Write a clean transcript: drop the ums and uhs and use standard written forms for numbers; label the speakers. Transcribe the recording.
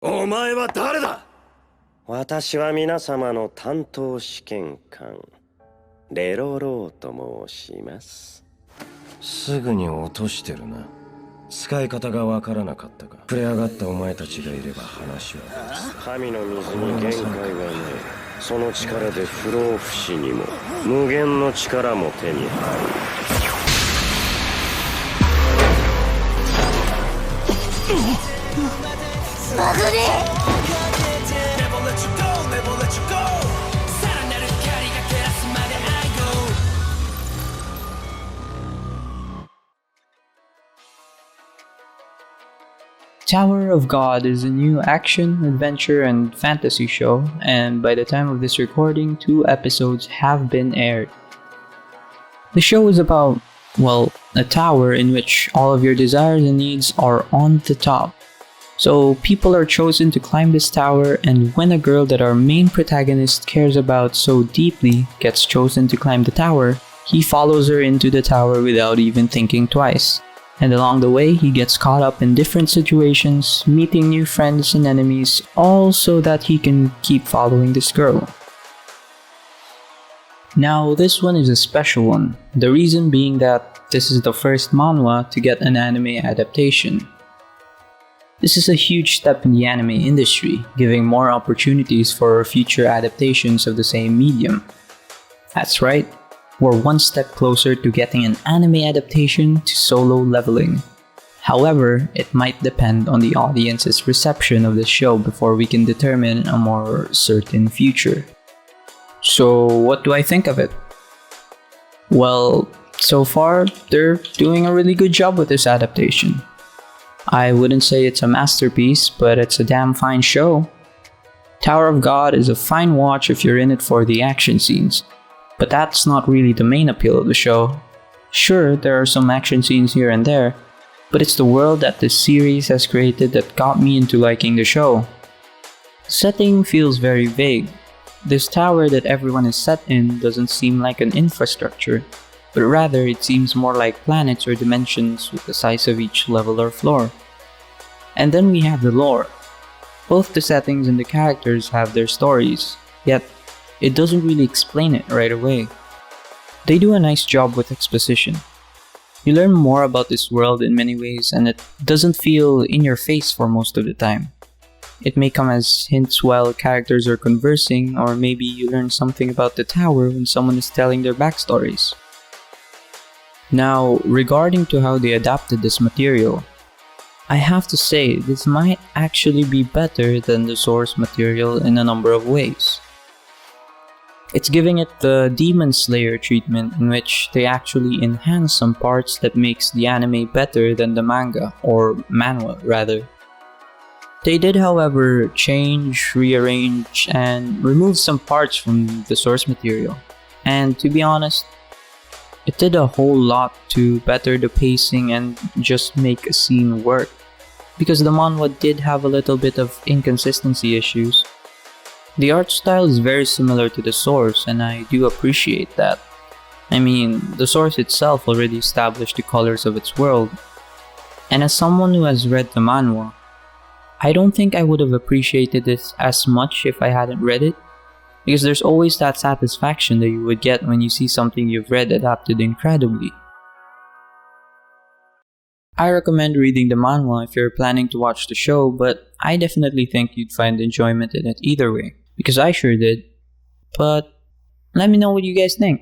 Speaker 1: お前は誰だ？
Speaker 2: 私は皆様の担当試験官レロローと申します。すぐに落としてるな。使い方がわからなかったか。触れ上がったお前たちがいれば話は別。神の水に限界はねえ。その力で不老不死にも無限の力も手に入る。
Speaker 3: まぐれ。
Speaker 4: Tower of God is a new action, adventure, and fantasy show, and by the time of this recording, 2 episodes have been aired. The show is about, well, a tower in which all of your desires and needs are on the top. So people are chosen to climb this tower, and when a girl that our main protagonist cares about so deeply gets chosen to climb the tower, he follows her into the tower without even thinking twice. And along the way, he gets caught up in different situations, meeting new friends and enemies, all so that he can keep following this girl. Now, this one is a special one, the reason being that this is the first manhwa to get an anime adaptation. This is a huge step in the anime industry, giving more opportunities for future adaptations of the same medium. That's right. We're one step closer to getting an anime adaptation to Solo Leveling. However, it might depend on the audience's reception of the show before we can determine a more certain future. So, what do I think of it? Well, so far, they're doing a really good job with this adaptation. I wouldn't say it's a masterpiece, but it's a damn fine show. Tower of God is a fine watch if you're in it for the action scenes. But that's not really the main appeal of the show. Sure, there are some action scenes here and there, but it's the world that this series has created that got me into liking the show. The setting feels very vague. This tower that everyone is set in doesn't seem like an infrastructure, but rather it seems more like planets or dimensions with the size of each level or floor. And then we have the lore. Both the settings and the characters have their stories, yet it doesn't really explain it right away. They do a nice job with exposition. You learn more about this world in many ways, and it doesn't feel in your face for most of the time. It may come as hints while characters are conversing, or maybe you learn something about the tower when someone is telling their backstories. Now, regarding to how they adapted this material, I have to say this might actually be better than the source material in a number of ways. It's giving it the Demon Slayer treatment in which they actually enhance some parts that makes the anime better than the manga, or manhwa rather. They did however change, rearrange, and remove some parts from the source material. And to be honest, it did a whole lot to better the pacing and just make a scene work. Because the manhwa did have a little bit of inconsistency issues. The art style is very similar to the source, and I do appreciate that. I mean, the source itself already established the colors of its world. And as someone who has read the manhwa, I don't think I would have appreciated this as much if I hadn't read it, because there's always that satisfaction that you would get when you see something you've read adapted incredibly. I recommend reading the manhwa if you're planning to watch the show, but I definitely think you'd find enjoyment in it either way, because I sure did. But let me know what you guys think.